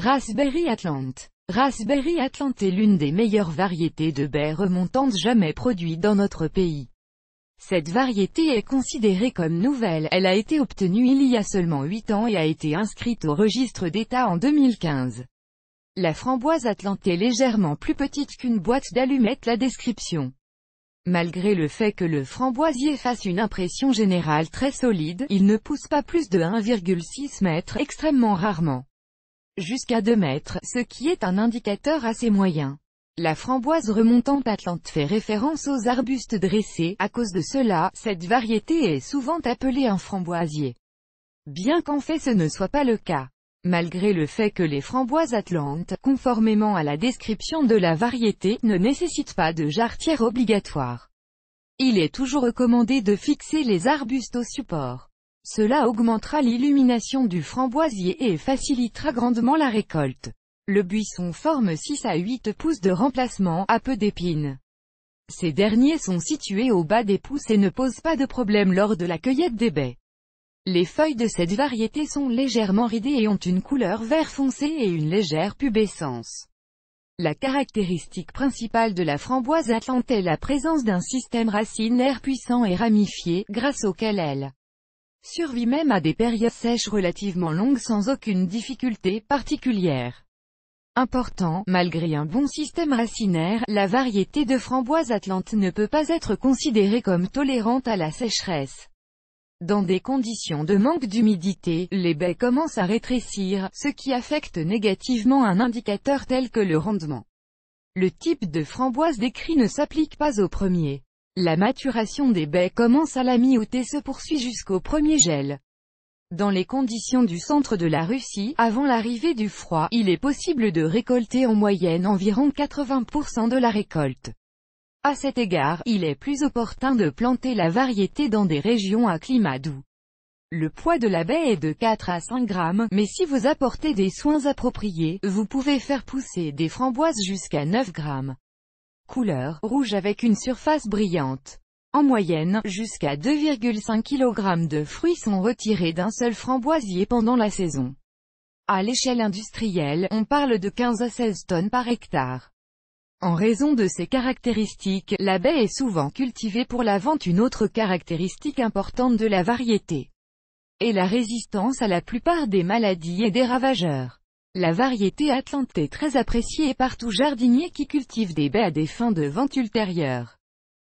Raspberry Atlante. Raspberry Atlante est l'une des meilleures variétés de baies remontantes jamais produites dans notre pays. Cette variété est considérée comme nouvelle, elle a été obtenue il y a seulement 8 ans et a été inscrite au registre d'État en 2015. La framboise Atlante est légèrement plus petite qu'une boîte d'allumettes. La description. Malgré le fait que le framboisier fasse une impression générale très solide, il ne pousse pas plus de 1,6 m, extrêmement rarement jusqu'à 2 mètres, ce qui est un indicateur assez moyen. La framboise remontante Atlante fait référence aux arbustes dressés, à cause de cela, cette variété est souvent appelée un framboisier. Bien qu'en fait ce ne soit pas le cas. Malgré le fait que les framboises Atlante, conformément à la description de la variété, ne nécessitent pas de jarretière obligatoire, il est toujours recommandé de fixer les arbustes au support. Cela augmentera l'illumination du framboisier et facilitera grandement la récolte. Le buisson forme 6 à 8 pousses de remplacement, à peu d'épines. Ces derniers sont situés au bas des pousses et ne posent pas de problème lors de la cueillette des baies. Les feuilles de cette variété sont légèrement ridées et ont une couleur vert foncé et une légère pubescence. La caractéristique principale de la framboise Atlante est la présence d'un système racinaire puissant et ramifié, grâce auquel elle survit même à des périodes sèches relativement longues sans aucune difficulté particulière. Important, malgré un bon système racinaire, la variété de framboise Atlante ne peut pas être considérée comme tolérante à la sécheresse. Dans des conditions de manque d'humidité, les baies commencent à rétrécir, ce qui affecte négativement un indicateur tel que le rendement. Le type de framboise décrit ne s'applique pas au premier. La maturation des baies commence à la mi-août et se poursuit jusqu'au premier gel. Dans les conditions du centre de la Russie, avant l'arrivée du froid, il est possible de récolter en moyenne environ 80% de la récolte. À cet égard, il est plus opportun de planter la variété dans des régions à climat doux. Le poids de la baie est de 4 à 5 grammes, mais si vous apportez des soins appropriés, vous pouvez faire pousser des framboises jusqu'à 9 grammes. Couleur rouge avec une surface brillante. En moyenne, jusqu'à 2,5 kg de fruits sont retirés d'un seul framboisier pendant la saison. À l'échelle industrielle, on parle de 15 à 16 tonnes par hectare. En raison de ces caractéristiques, la baie est souvent cultivée pour la vente. Une autre caractéristique importante de la variété est la résistance à la plupart des maladies et des ravageurs. La variété Atlante est très appréciée par tout jardinier qui cultive des baies à des fins de vente ultérieures.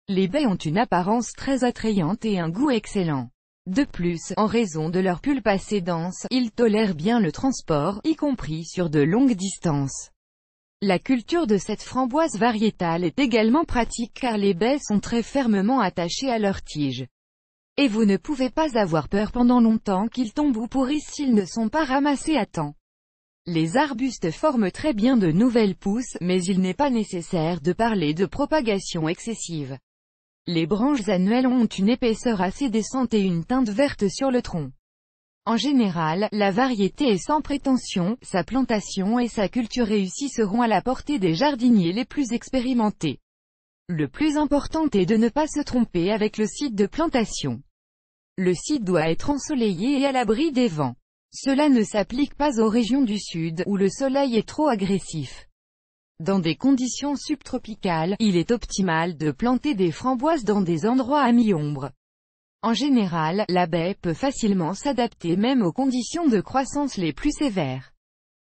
Les baies ont une apparence très attrayante et un goût excellent. De plus, en raison de leur pulpe assez dense, ils tolèrent bien le transport, y compris sur de longues distances. La culture de cette framboise variétale est également pratique car les baies sont très fermement attachées à leurs tiges. Et vous ne pouvez pas avoir peur pendant longtemps qu'ils tombent ou pourrissent s'ils ne sont pas ramassés à temps. Les arbustes forment très bien de nouvelles pousses, mais il n'est pas nécessaire de parler de propagation excessive. Les branches annuelles ont une épaisseur assez décente et une teinte verte sur le tronc. En général, la variété est sans prétention, sa plantation et sa culture réussie seront à la portée des jardiniers les plus expérimentés. Le plus important est de ne pas se tromper avec le site de plantation. Le site doit être ensoleillé et à l'abri des vents. Cela ne s'applique pas aux régions du sud, où le soleil est trop agressif. Dans des conditions subtropicales, il est optimal de planter des framboises dans des endroits à mi-ombre. En général, la baie peut facilement s'adapter même aux conditions de croissance les plus sévères.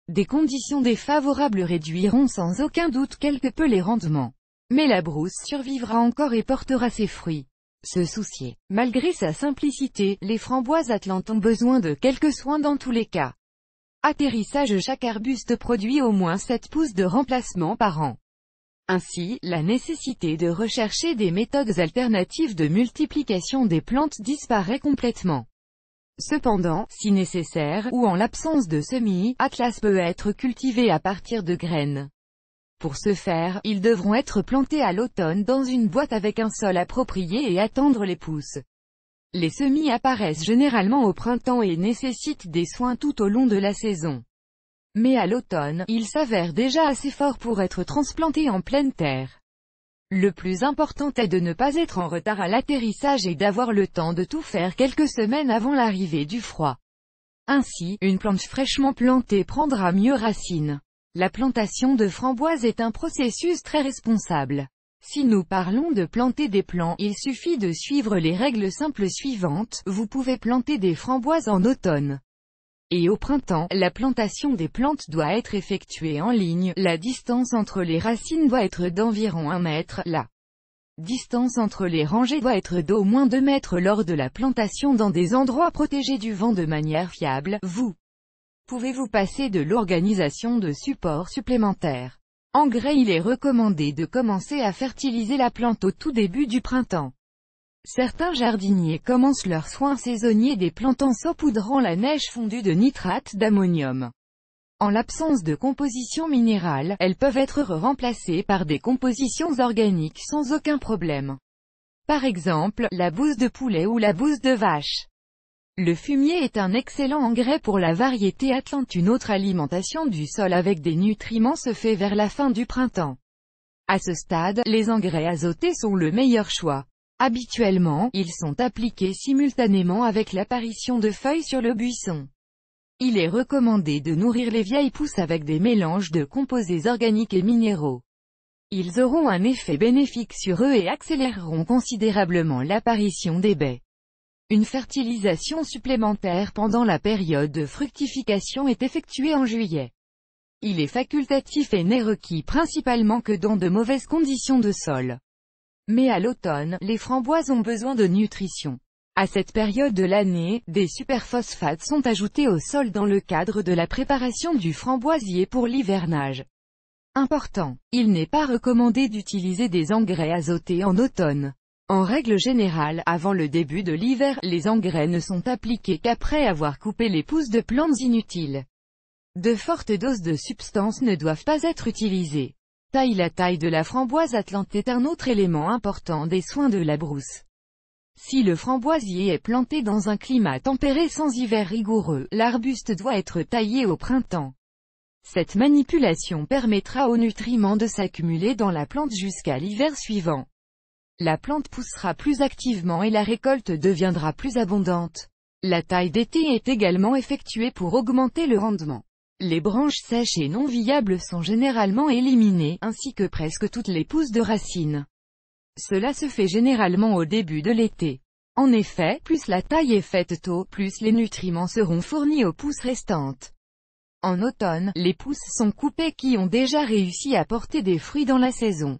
Des conditions défavorables réduiront sans aucun doute quelque peu les rendements. Mais la brousse survivra encore et portera ses fruits. Se soucier. Malgré sa simplicité, les framboises Atlante ont besoin de quelques soins dans tous les cas. Atterrissage. Chaque arbuste produit au moins 7 pousses de remplacement par an. Ainsi, la nécessité de rechercher des méthodes alternatives de multiplication des plantes disparaît complètement. Cependant, si nécessaire, ou en l'absence de semis, Atlas peut être cultivé à partir de graines. Pour ce faire, ils devront être plantés à l'automne dans une boîte avec un sol approprié et attendre les pousses. Les semis apparaissent généralement au printemps et nécessitent des soins tout au long de la saison. Mais à l'automne, ils s'avèrent déjà assez forts pour être transplantés en pleine terre. Le plus important est de ne pas être en retard à l'atterrissage et d'avoir le temps de tout faire quelques semaines avant l'arrivée du froid. Ainsi, une plante fraîchement plantée prendra mieux racine. La plantation de framboises est un processus très responsable. Si nous parlons de planter des plants, il suffit de suivre les règles simples suivantes. Vous pouvez planter des framboises en automne. Et au printemps, la plantation des plantes doit être effectuée en ligne. La distance entre les racines doit être d'environ 1 mètre. La distance entre les rangées doit être d'au moins 2 mètres lors de la plantation dans des endroits protégés du vent de manière fiable. Pouvez-vous passer de l'organisation de supports supplémentaires? Engrais. Il est recommandé de commencer à fertiliser la plante au tout début du printemps. Certains jardiniers commencent leurs soins saisonniers des plantes en saupoudrant la neige fondue de nitrate d'ammonium. En l'absence de composition minérale, elles peuvent être remplacées par des compositions organiques sans aucun problème. Par exemple, la bouse de poulet ou la bouse de vache. Le fumier est un excellent engrais pour la variété Atlante. Une autre alimentation du sol avec des nutriments se fait vers la fin du printemps. À ce stade, les engrais azotés sont le meilleur choix. Habituellement, ils sont appliqués simultanément avec l'apparition de feuilles sur le buisson. Il est recommandé de nourrir les vieilles pousses avec des mélanges de composés organiques et minéraux. Ils auront un effet bénéfique sur eux et accéléreront considérablement l'apparition des baies. Une fertilisation supplémentaire pendant la période de fructification est effectuée en juillet. Il est facultatif et n'est requis principalement que dans de mauvaises conditions de sol. Mais à l'automne, les framboises ont besoin de nutrition. À cette période de l'année, des superphosphates sont ajoutés au sol dans le cadre de la préparation du framboisier pour l'hivernage. Important. Il n'est pas recommandé d'utiliser des engrais azotés en automne. En règle générale, avant le début de l'hiver, les engrais ne sont appliqués qu'après avoir coupé les pousses de plantes inutiles. De fortes doses de substances ne doivent pas être utilisées. La taille de la framboise Atlante est un autre élément important des soins de la brousse. Si le framboisier est planté dans un climat tempéré sans hiver rigoureux, l'arbuste doit être taillé au printemps. Cette manipulation permettra aux nutriments de s'accumuler dans la plante jusqu'à l'hiver suivant. La plante poussera plus activement et la récolte deviendra plus abondante. La taille d'été est également effectuée pour augmenter le rendement. Les branches sèches et non viables sont généralement éliminées, ainsi que presque toutes les pousses de racines. Cela se fait généralement au début de l'été. En effet, plus la taille est faite tôt, plus les nutriments seront fournis aux pousses restantes. En automne, les pousses sont coupées qui ont déjà réussi à porter des fruits dans la saison.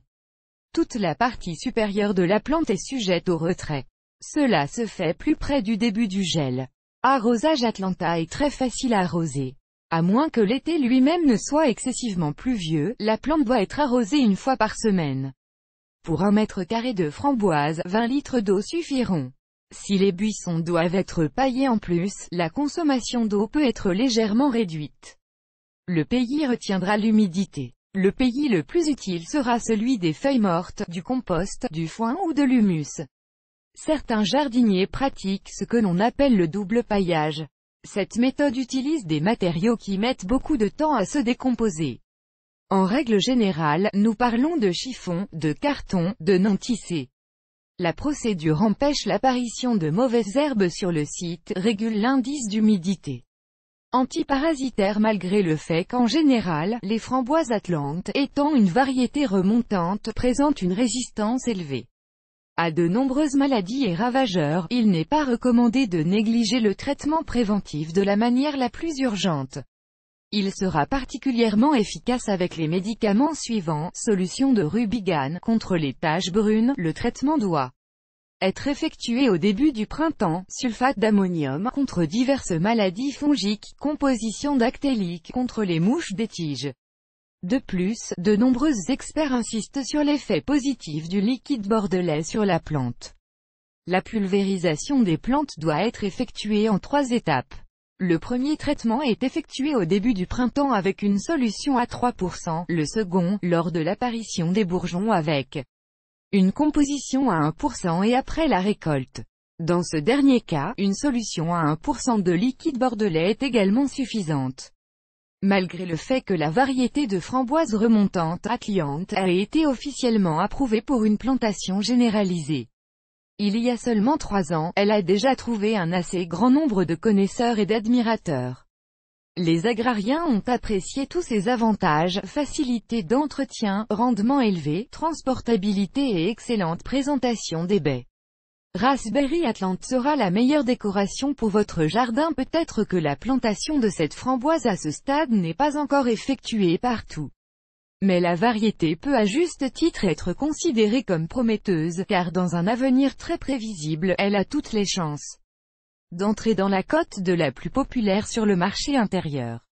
Toute la partie supérieure de la plante est sujette au retrait. Cela se fait plus près du début du gel. Arrosage Atlanta est très facile à arroser. À moins que l'été lui-même ne soit excessivement pluvieux, la plante doit être arrosée 1 fois par semaine. Pour 1 mètre carré de framboise, 20 litres d'eau suffiront. Si les buissons doivent être paillés en plus, la consommation d'eau peut être légèrement réduite. Le pays retiendra l'humidité. Le pays le plus utile sera celui des feuilles mortes, du compost, du foin ou de l'humus. Certains jardiniers pratiquent ce que l'on appelle le double paillage. Cette méthode utilise des matériaux qui mettent beaucoup de temps à se décomposer. En règle générale, nous parlons de chiffon, de carton, de non tissé. La procédure empêche l'apparition de mauvaises herbes sur le site, régule l'indice d'humidité. Antiparasitaire malgré le fait qu'en général, les framboises Atlante, étant une variété remontante, présentent une résistance élevée à de nombreuses maladies et ravageurs, il n'est pas recommandé de négliger le traitement préventif de la manière la plus urgente. Il sera particulièrement efficace avec les médicaments suivants: solution de Rubigane contre les taches brunes, le traitement doit être effectué au début du printemps, sulfate d'ammonium contre diverses maladies fongiques, composition dactylique contre les mouches des tiges. De plus, de nombreux experts insistent sur l'effet positif du liquide bordelais sur la plante. La pulvérisation des plantes doit être effectuée en 3 étapes. Le premier traitement est effectué au début du printemps avec une solution à 3%, le second, lors de l'apparition des bourgeons avec une composition à 1% et après la récolte. Dans ce dernier cas, une solution à 1% de liquide bordelais est également suffisante. Malgré le fait que la variété de framboise remontante Atlante a été officiellement approuvée pour une plantation généralisée, Il y a seulement 3 ans, elle a déjà trouvé un assez grand nombre de connaisseurs et d'admirateurs. Les agrariens ont apprécié tous ses avantages, facilité d'entretien, rendement élevé, transportabilité et excellente présentation des baies. Raspberry Atlante sera la meilleure décoration pour votre jardin. Peut-être que la plantation de cette framboise à ce stade n'est pas encore effectuée partout. Mais la variété peut à juste titre être considérée comme prometteuse, car dans un avenir très prévisible, elle a toutes les chances d'entrer dans la cote de la plus populaire sur le marché intérieur.